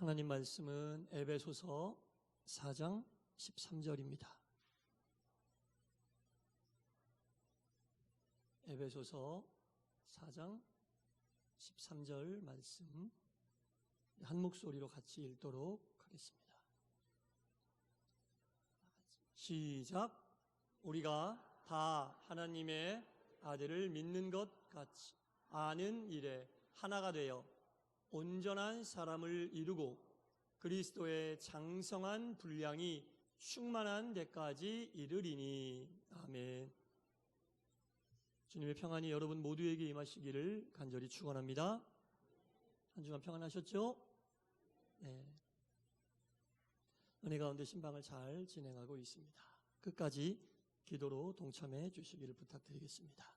하나님 말씀은 에베소서 4장 13절입니다. 에베소서 4장 13절 말씀 한 목소리로 같이 읽도록 하겠습니다. 시작. 우리가 다 하나님의 아들을 믿는 것 같이 아는 일에 하나가 되어 온전한 사람을 이루고 그리스도의 장성한 분량이 충만한 데까지 이르리니. 아멘. 주님의 평안이 여러분 모두에게 임하시기를 간절히 축원합니다. 한 주간 평안하셨죠? 네. 은혜 가운데 신방을 잘 진행하고 있습니다. 끝까지 기도로 동참해 주시기를 부탁드리겠습니다.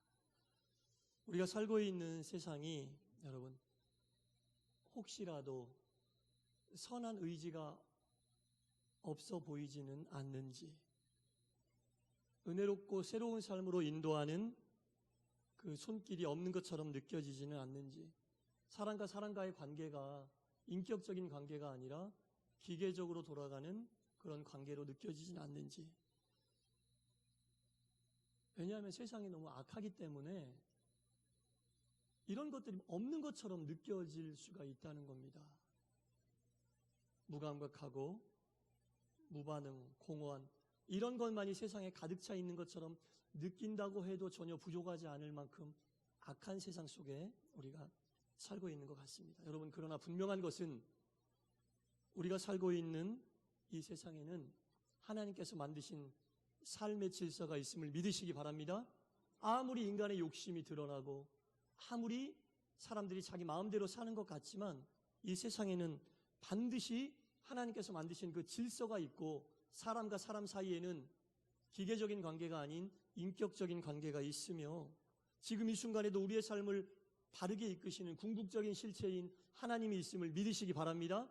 우리가 살고 있는 세상이 여러분 혹시라도 선한 의지가 없어 보이지는 않는지, 은혜롭고 새로운 삶으로 인도하는 그 손길이 없는 것처럼 느껴지지는 않는지, 사람과 사람과의 관계가 인격적인 관계가 아니라 기계적으로 돌아가는 그런 관계로 느껴지지는 않는지. 왜냐하면 세상이 너무 악하기 때문에 이런 것들이 없는 것처럼 느껴질 수가 있다는 겁니다. 무감각하고 무반응, 공허한 이런 것만이 세상에 가득 차 있는 것처럼 느낀다고 해도 전혀 부족하지 않을 만큼 악한 세상 속에 우리가 살고 있는 것 같습니다. 여러분, 그러나 분명한 것은 우리가 살고 있는 이 세상에는 하나님께서 만드신 삶의 질서가 있음을 믿으시기 바랍니다. 아무리 인간의 욕심이 드러나고 아무리 사람들이 자기 마음대로 사는 것 같지만 이 세상에는 반드시 하나님께서 만드신 그 질서가 있고 사람과 사람 사이에는 기계적인 관계가 아닌 인격적인 관계가 있으며 지금 이 순간에도 우리의 삶을 바르게 이끄시는 궁극적인 실체인 하나님이 있음을 믿으시기 바랍니다.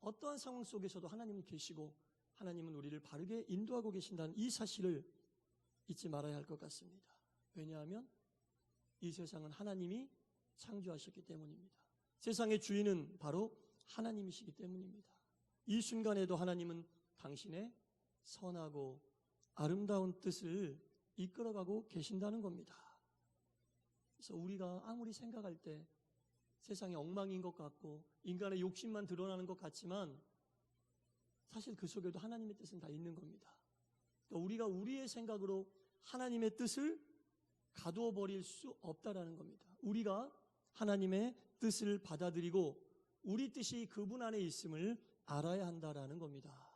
어떠한 상황 속에서도 하나님은 계시고 하나님은 우리를 바르게 인도하고 계신다는 이 사실을 잊지 말아야 할 것 같습니다. 왜냐하면 이 세상은 하나님이 창조하셨기 때문입니다. 세상의 주인은 바로 하나님이시기 때문입니다. 이 순간에도 하나님은 당신의 선하고 아름다운 뜻을 이끌어가고 계신다는 겁니다. 그래서 우리가 아무리 생각할 때 세상이 엉망인 것 같고 인간의 욕심만 드러나는 것 같지만 사실 그 속에도 하나님의 뜻은 다 있는 겁니다. 그러니까 우리가 우리의 생각으로 하나님의 뜻을 가두어 버릴 수 없다라는 겁니다. 우리가 하나님의 뜻을 받아들이고 우리 뜻이 그분 안에 있음을 알아야 한다라는 겁니다.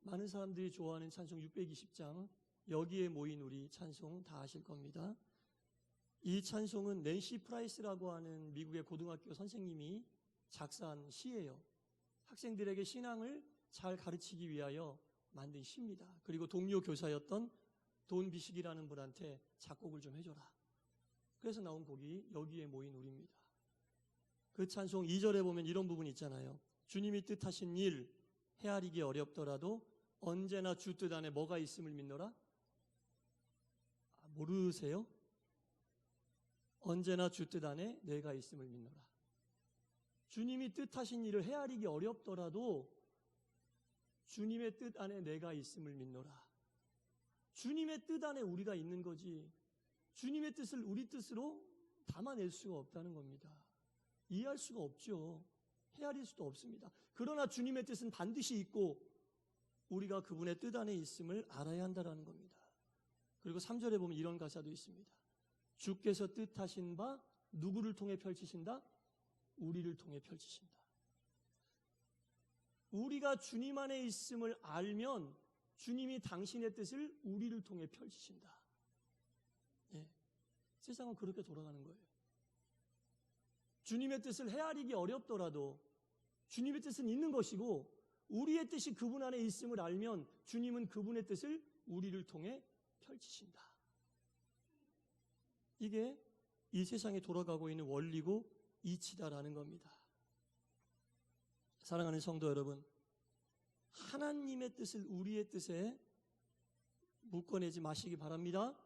많은 사람들이 좋아하는 찬송 620장, 여기에 모인 우리 찬송 다 아실 겁니다. 이 찬송은 낸시 프라이스라고 하는 미국의 고등학교 선생님이 작사한 시예요. 학생들에게 신앙을 잘 가르치기 위하여 만든 시입니다. 그리고 동료 교사였던 돈 비식이라는 분한테 작곡을 좀 해줘라. 그래서 나온 곡이 여기에 모인 우리입니다. 그 찬송 2절에 보면 이런 부분이 있잖아요. 주님이 뜻하신 일 헤아리기 어렵더라도 언제나 주 뜻 안에 뭐가 있음을 믿노라? 모르세요? 언제나 주 뜻 안에 내가 있음을 믿노라. 주님이 뜻하신 일을 헤아리기 어렵더라도 주님의 뜻 안에 내가 있음을 믿노라. 주님의 뜻 안에 우리가 있는 거지 주님의 뜻을 우리 뜻으로 담아낼 수가 없다는 겁니다. 이해할 수가 없죠. 헤아릴 수도 없습니다. 그러나 주님의 뜻은 반드시 있고 우리가 그분의 뜻 안에 있음을 알아야 한다는 겁니다. 그리고 3절에 보면 이런 가사도 있습니다. 주께서 뜻하신 바 누구를 통해 펼치신다? 우리를 통해 펼치신다. 우리가 주님 안에 있음을 알면 주님이 당신의 뜻을 우리를 통해 펼치신다. 예, 세상은 그렇게 돌아가는 거예요. 주님의 뜻을 헤아리기 어렵더라도 주님의 뜻은 있는 것이고 우리의 뜻이 그분 안에 있음을 알면 주님은 그분의 뜻을 우리를 통해 펼치신다. 이게 이 세상에 돌아가고 있는 원리고 이치다라는 겁니다. 사랑하는 성도 여러분, 하나님의 뜻을 우리의 뜻에 묶어내지 마시기 바랍니다.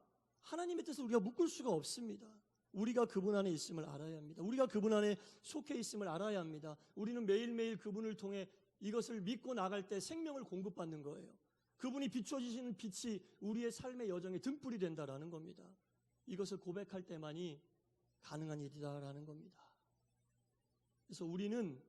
하나님의 뜻을 우리가 묶을 수가 없습니다. 우리가 그분 안에 있음을 알아야 합니다. 우리가 그분 안에 속해 있음을 알아야 합니다. 우리는 매일매일 그분을 통해 이것을 믿고 나갈 때 생명을 공급받는 거예요. 그분이 비춰주시는 빛이 우리의 삶의 여정에 등불이 된다라는 겁니다. 이것을 고백할 때만이 가능한 일이다라는 겁니다. 그래서 우리는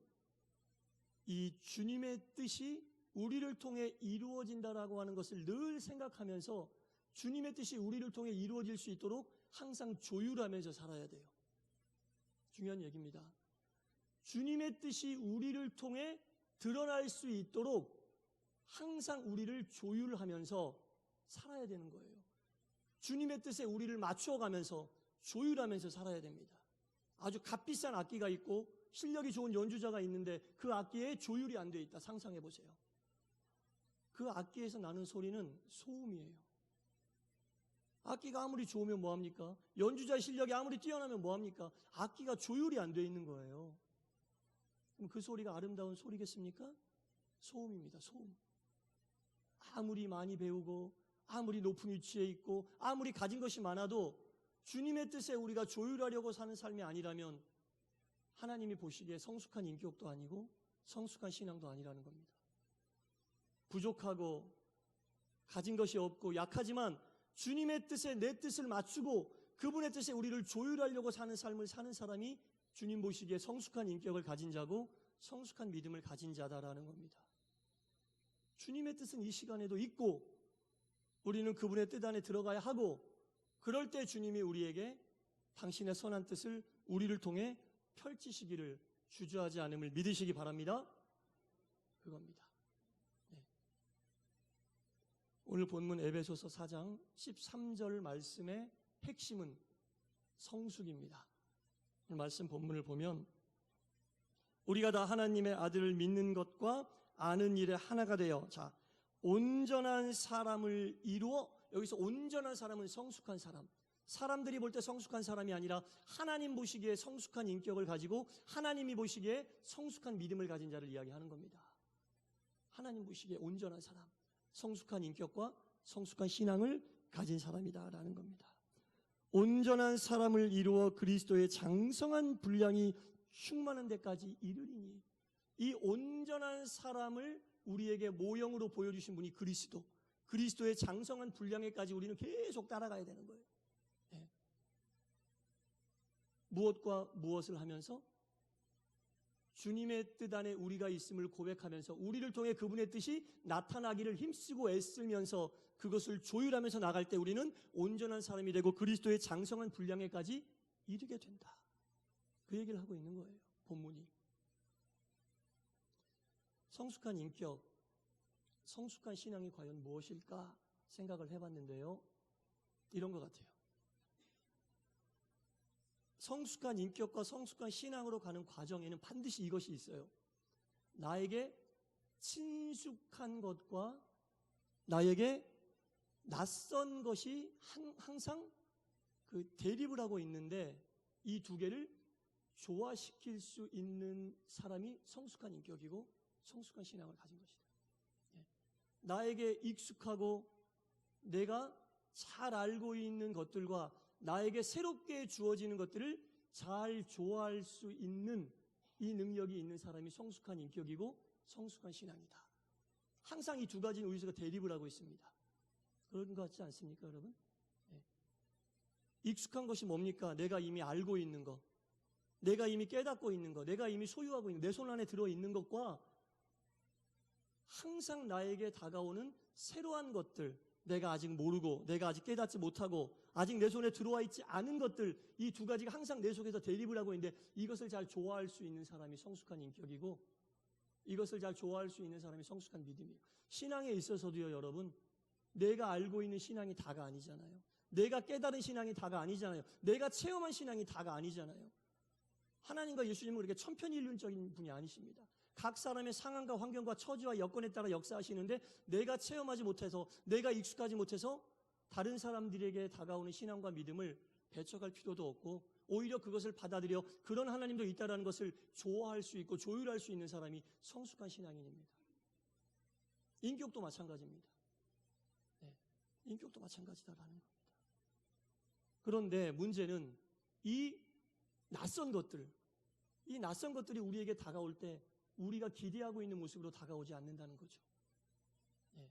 이 주님의 뜻이 우리를 통해 이루어진다라고 하는 것을 늘 생각하면서 주님의 뜻이 우리를 통해 이루어질 수 있도록 항상 조율하면서 살아야 돼요. 중요한 얘기입니다. 주님의 뜻이 우리를 통해 드러날 수 있도록 항상 우리를 조율하면서 살아야 되는 거예요. 주님의 뜻에 우리를 맞춰가면서 조율하면서 살아야 됩니다. 아주 값비싼 악기가 있고 실력이 좋은 연주자가 있는데 그 악기에 조율이 안 돼 있다. 상상해 보세요. 그 악기에서 나는 소리는 소음이에요. 악기가 아무리 좋으면 뭐합니까? 연주자의 실력이 아무리 뛰어나면 뭐합니까? 악기가 조율이 안 돼 있는 거예요. 그럼 그 소리가 아름다운 소리겠습니까? 소음입니다. 소음. 아무리 많이 배우고 아무리 높은 위치에 있고 아무리 가진 것이 많아도 주님의 뜻에 우리가 조율하려고 사는 삶이 아니라면 하나님이 보시기에 성숙한 인격도 아니고 성숙한 신앙도 아니라는 겁니다. 부족하고 가진 것이 없고 약하지만 주님의 뜻에 내 뜻을 맞추고 그분의 뜻에 우리를 조율하려고 사는 삶을 사는 사람이 주님 보시기에 성숙한 인격을 가진 자고 성숙한 믿음을 가진 자다라는 겁니다. 주님의 뜻은 이 시간에도 있고 우리는 그분의 뜻 안에 들어가야 하고 그럴 때 주님이 우리에게 당신의 선한 뜻을 우리를 통해 펼치시기를 주저하지 않음을 믿으시기 바랍니다. 그겁니다. 네. 오늘 본문 에베소서 4장 13절 말씀의 핵심은 성숙입니다. 오늘 말씀 본문을 보면 우리가 다 하나님의 아들을 믿는 것과 아는 일에 하나가 되어 온전한 사람을 이루어 여기서 온전한 사람은 성숙한 사람 사람들이 볼 때 성숙한 사람이 아니라 하나님 보시기에 성숙한 인격을 가지고 하나님이 보시기에 성숙한 믿음을 가진 자를 이야기하는 겁니다. 하나님 보시기에 온전한 사람 성숙한 인격과 성숙한 신앙을 가진 사람이다라는 겁니다. 온전한 사람을 이루어 그리스도의 장성한 분량이 충만한 데까지 이르리니 이 온전한 사람을 우리에게 모형으로 보여주신 분이 그리스도의 장성한 분량에까지 우리는 계속 따라가야 되는 거예요. 네. 무엇과 무엇을 하면서 주님의 뜻 안에 우리가 있음을 고백하면서 우리를 통해 그분의 뜻이 나타나기를 힘쓰고 애쓰면서 그것을 조율하면서 나갈 때 우리는 온전한 사람이 되고 그리스도의 장성한 분량에까지 이르게 된다. 그 얘기를 하고 있는 거예요. 본문이. 성숙한 인격, 성숙한 신앙이 과연 무엇일까 생각을 해봤는데요. 이런 것 같아요. 성숙한 인격과 성숙한 신앙으로 가는 과정에는 반드시 이것이 있어요. 나에게 친숙한 것과 나에게 낯선 것이 항상 그 대립을 하고 있는데 이 두 개를 조화시킬 수 있는 사람이 성숙한 인격이고 성숙한 신앙을 가진 것이다. 나에게 익숙하고 내가 잘 알고 있는 것들과 나에게 새롭게 주어지는 것들을 잘 조화할 수 있는 이 능력이 있는 사람이 성숙한 인격이고 성숙한 신앙이다. 항상 이 두 가지는 우리 속에 대립을 하고 있습니다. 그런 것 같지 않습니까, 여러분? 네. 익숙한 것이 뭡니까? 내가 이미 알고 있는 것, 내가 이미 깨닫고 있는 것, 내가 이미 소유하고 있는 내 손 안에 들어있는 것과 항상 나에게 다가오는 새로운 것들, 내가 아직 모르고 내가 아직 깨닫지 못하고 아직 내 손에 들어와 있지 않은 것들, 이 두 가지가 항상 내 속에서 대립을 하고 있는데 이것을 잘 조화할 수 있는 사람이 성숙한 인격이고 이것을 잘 조화할 수 있는 사람이 성숙한 믿음이에요. 신앙에 있어서도요, 여러분, 내가 알고 있는 신앙이 다가 아니잖아요. 내가 깨달은 신앙이 다가 아니잖아요. 내가 체험한 신앙이 다가 아니잖아요. 하나님과 예수님은 그렇게 천편일률적인 분이 아니십니다. 각 사람의 상황과 환경과 처지와 여건에 따라 역사하시는데 내가 체험하지 못해서 내가 익숙하지 못해서 다른 사람들에게 다가오는 신앙과 믿음을 배척할 필요도 없고 오히려 그것을 받아들여 그런 하나님도 있다는 것을 좋아할 수 있고 조율할 수 있는 사람이 성숙한 신앙인입니다. 인격도 마찬가지입니다. 네, 인격도 마찬가지다라는 겁니다. 그런데 문제는 이 낯선 것들, 이 낯선 것들이 우리에게 다가올 때 우리가 기대하고 있는 모습으로 다가오지 않는다는 거죠. 예.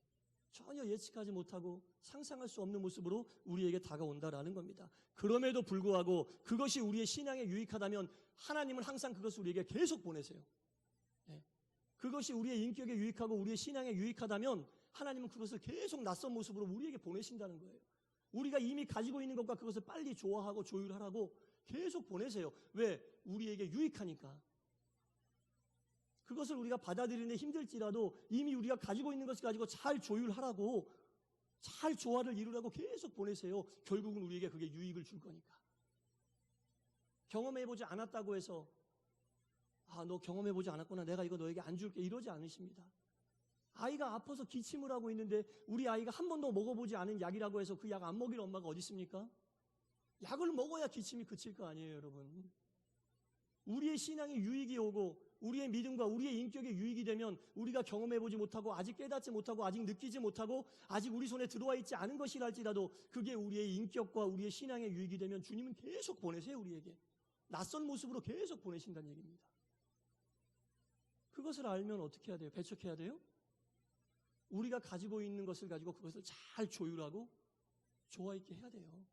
전혀 예측하지 못하고 상상할 수 없는 모습으로 우리에게 다가온다라는 겁니다. 그럼에도 불구하고 그것이 우리의 신앙에 유익하다면 하나님은 항상 그것을 우리에게 계속 보내세요. 예. 그것이 우리의 인격에 유익하고 우리의 신앙에 유익하다면 하나님은 그것을 계속 낯선 모습으로 우리에게 보내신다는 거예요. 우리가 이미 가지고 있는 것과 그것을 빨리 조화하고 조율하라고 계속 보내세요. 왜? 우리에게 유익하니까. 그것을 우리가 받아들이는데 힘들지라도 이미 우리가 가지고 있는 것을 가지고 잘 조율하라고, 잘 조화를 이루라고 계속 보내세요. 결국은 우리에게 그게 유익을 줄 거니까. 경험해보지 않았다고 해서 너 경험해보지 않았구나, 내가 이거 너에게 안 줄게, 이러지 않으십니다. 아이가 아파서 기침을 하고 있는데 우리 아이가 한 번도 먹어보지 않은 약이라고 해서 그 약 안 먹일 엄마가 어디 있습니까? 약을 먹어야 기침이 그칠 거 아니에요, 여러분. 우리의 신앙에 유익이 오고 우리의 믿음과 우리의 인격에 유익이 되면 우리가 경험해보지 못하고 아직 깨닫지 못하고 아직 느끼지 못하고 아직 우리 손에 들어와 있지 않은 것이랄지라도 그게 우리의 인격과 우리의 신앙에 유익이 되면 주님은 계속 보내세요. 우리에게 낯선 모습으로 계속 보내신다는 얘기입니다. 그것을 알면 어떻게 해야 돼요? 배척해야 돼요? 우리가 가지고 있는 것을 가지고 그것을 잘 조율하고 조화 있게 해야 돼요.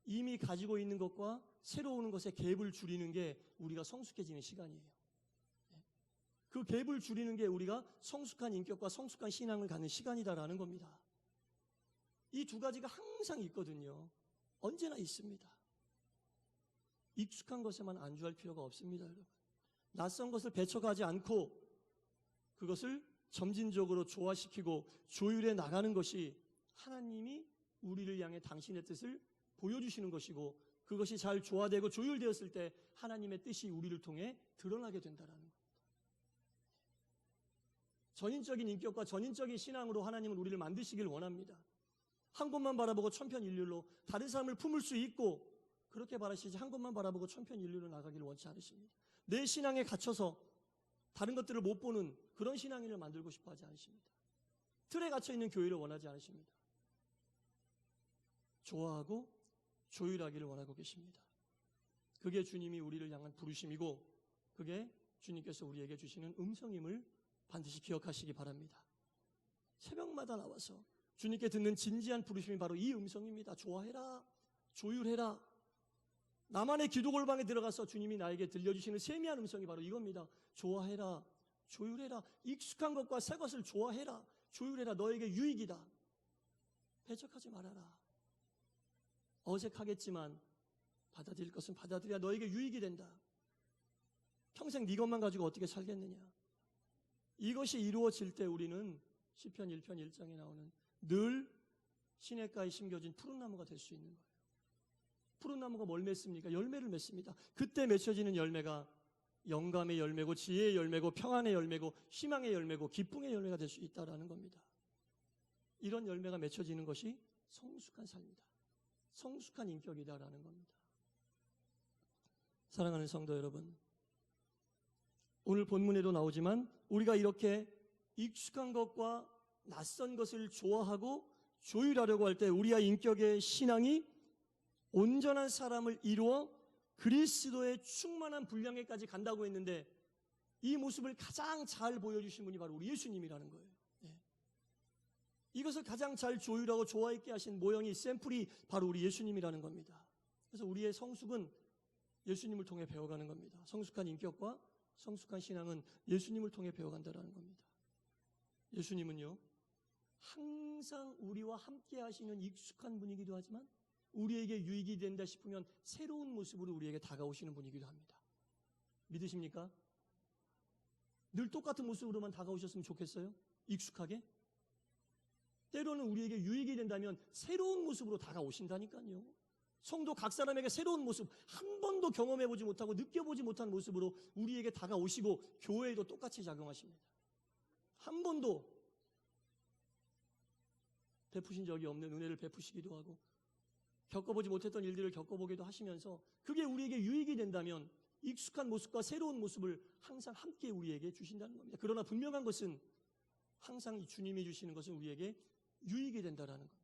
이미 가지고 있는 것과 새로 오는 것의 갭을 줄이는 게 우리가 성숙해지는 시간이에요. 그 갭을 줄이는 게 우리가 성숙한 인격과 성숙한 신앙을 갖는 시간이다라는 겁니다. 이 두 가지가 항상 있거든요. 언제나 있습니다. 익숙한 것에만 안주할 필요가 없습니다, 여러분. 낯선 것을 배척하지 않고 그것을 점진적으로 조화시키고 조율해 나가는 것이 하나님이 우리를 향해 당신의 뜻을 보여주시는 것이고 그것이 잘 조화되고 조율되었을 때 하나님의 뜻이 우리를 통해 드러나게 된다는 겁니다. 전인적인 인격과 전인적인 신앙으로 하나님은 우리를 만드시길 원합니다. 한 곳만 바라보고 천편일률로 다른 사람을 품을 수 있고 그렇게 바라시지 한 곳만 바라보고 천편일률로 나가기를 원치 않으십니다. 내 신앙에 갇혀서 다른 것들을 못 보는 그런 신앙인을 만들고 싶어 하지 않으십니다. 틀에 갇혀있는 교회를 원하지 않으십니다. 좋아하고 조율하기를 원하고 계십니다. 그게 주님이 우리를 향한 부르심이고 그게 주님께서 우리에게 주시는 음성임을 반드시 기억하시기 바랍니다. 새벽마다 나와서 주님께 듣는 진지한 부르심이 바로 이 음성입니다. 좋아해라, 조율해라. 나만의 기도 골방에 들어가서 주님이 나에게 들려주시는 세미한 음성이 바로 이겁니다. 좋아해라, 조율해라. 익숙한 것과 새 것을 좋아해라, 조율해라. 너에게 유익이다. 배척하지 말아라. 어색하겠지만 받아들일 것은 받아들여야 너에게 유익이 된다. 평생 네 것만 가지고 어떻게 살겠느냐. 이것이 이루어질 때 우리는 시편 1편 1장에 나오는 늘 시냇가에 심겨진 푸른 나무가 될 수 있는 거예요. 푸른 나무가 뭘 맺습니까? 열매를 맺습니다. 그때 맺혀지는 열매가 영감의 열매고 지혜의 열매고 평안의 열매고 희망의 열매고 기쁨의 열매가 될 수 있다는 겁니다. 이런 열매가 맺혀지는 것이 성숙한 삶이다. 성숙한 인격이다라는 겁니다. 사랑하는 성도 여러분, 오늘 본문에도 나오지만 우리가 이렇게 익숙한 것과 낯선 것을 좋아하고 조율하려고 할 때 우리의 인격의 신앙이 온전한 사람을 이루어 그리스도의 충만한 분량에까지 간다고 했는데 이 모습을 가장 잘 보여주신 분이 바로 우리 예수님이라는 거예요. 이것을 가장 잘 조율하고 조화 있게 하신 모형이 샘플이 바로 우리 예수님이라는 겁니다. 그래서 우리의 성숙은 예수님을 통해 배워가는 겁니다. 성숙한 인격과 성숙한 신앙은 예수님을 통해 배워간다는 겁니다. 예수님은요, 항상 우리와 함께 하시는 익숙한 분이기도 하지만 우리에게 유익이 된다 싶으면 새로운 모습으로 우리에게 다가오시는 분이기도 합니다. 믿으십니까? 늘 똑같은 모습으로만 다가오셨으면 좋겠어요? 익숙하게? 때로는 우리에게 유익이 된다면 새로운 모습으로 다가오신다니까요. 성도 각 사람에게 새로운 모습, 한 번도 경험해보지 못하고 느껴보지 못한 모습으로 우리에게 다가오시고 교회에도 똑같이 작용하십니다. 한 번도 베푸신 적이 없는 은혜를 베푸시기도 하고 겪어보지 못했던 일들을 겪어보기도 하시면서 그게 우리에게 유익이 된다면 익숙한 모습과 새로운 모습을 항상 함께 우리에게 주신다는 겁니다. 그러나 분명한 것은 항상 주님이 주시는 것은 우리에게 유익이 된다는 겁니다.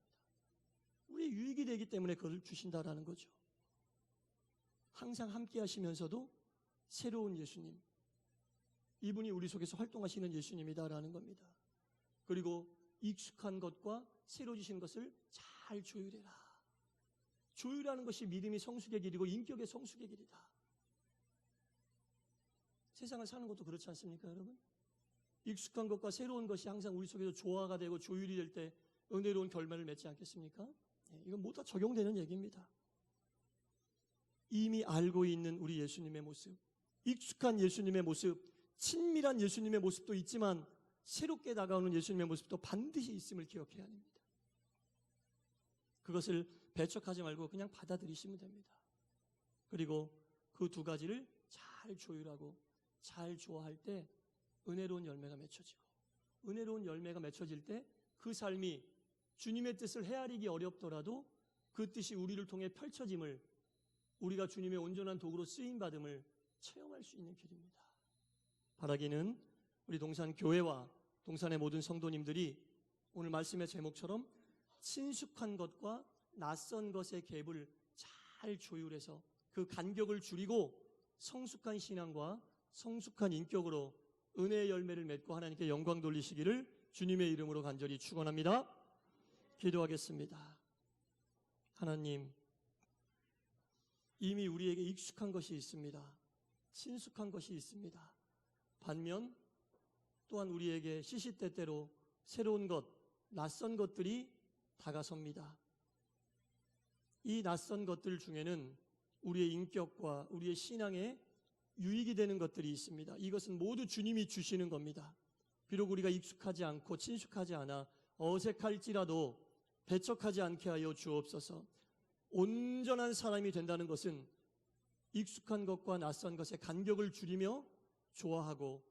우리의 유익이 되기 때문에 그걸 주신다라는 거죠. 항상 함께 하시면서도 새로운 예수님, 이분이 우리 속에서 활동하시는 예수님이다라는 겁니다. 그리고 익숙한 것과 새로 주신 것을 잘 조율해라. 조율하는 것이 믿음의 성숙의 길이고 인격의 성숙의 길이다. 세상을 사는 것도 그렇지 않습니까, 여러분? 익숙한 것과 새로운 것이 항상 우리 속에서 조화가 되고 조율이 될 때 은혜로운 결말을 맺지 않겠습니까? 이건 모두 다 적용되는 얘기입니다. 이미 알고 있는 우리 예수님의 모습, 익숙한 예수님의 모습, 친밀한 예수님의 모습도 있지만 새롭게 다가오는 예수님의 모습도 반드시 있음을 기억해야 합니다. 그것을 배척하지 말고 그냥 받아들이시면 됩니다. 그리고 그 두 가지를 잘 조율하고 잘 조화할 때 은혜로운 열매가 맺혀지고, 은혜로운 열매가 맺혀질 때 그 삶이 주님의 뜻을 헤아리기 어렵더라도 그 뜻이 우리를 통해 펼쳐짐을, 우리가 주님의 온전한 도구로 쓰임받음을 체험할 수 있는 길입니다. 바라기는 우리 동산 교회와 동산의 모든 성도님들이 오늘 말씀의 제목처럼 친숙한 것과 낯선 것의 갭을 잘 조율해서 그 간격을 줄이고 성숙한 신앙과 성숙한 인격으로 은혜의 열매를 맺고 하나님께 영광 돌리시기를 주님의 이름으로 간절히 축원합니다. 기도하겠습니다. 하나님, 이미 우리에게 익숙한 것이 있습니다. 친숙한 것이 있습니다. 반면 또한 우리에게 시시때때로 새로운 것, 낯선 것들이 다가섭니다. 이 낯선 것들 중에는 우리의 인격과 우리의 신앙에 유익이 되는 것들이 있습니다. 이것은 모두 주님이 주시는 겁니다. 비록 우리가 익숙하지 않고 친숙하지 않아 어색할지라도 배척하지 않게 하여 주옵소서. 온전한 사람이 된다는 것은 익숙한 것과 낯선 것의 간격을 줄이며 조화하고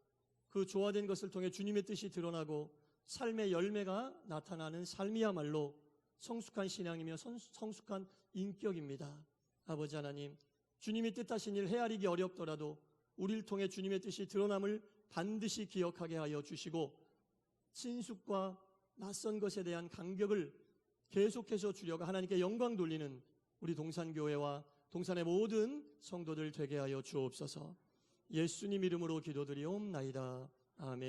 그 조화된 것을 통해 주님의 뜻이 드러나고 삶의 열매가 나타나는 삶이야말로 성숙한 신앙이며 성숙한 인격입니다. 아버지 하나님, 주님이 뜻하신 일 헤아리기 어렵더라도 우리를 통해 주님의 뜻이 드러남을 반드시 기억하게 하여 주시고 친숙과 낯선 것에 대한 간격을 계속해서 주려고 하나님께 영광 돌리는 우리 동산교회와 동산의 모든 성도들 되게 하여 주옵소서. 예수님 이름으로 기도드리옵나이다. 아멘.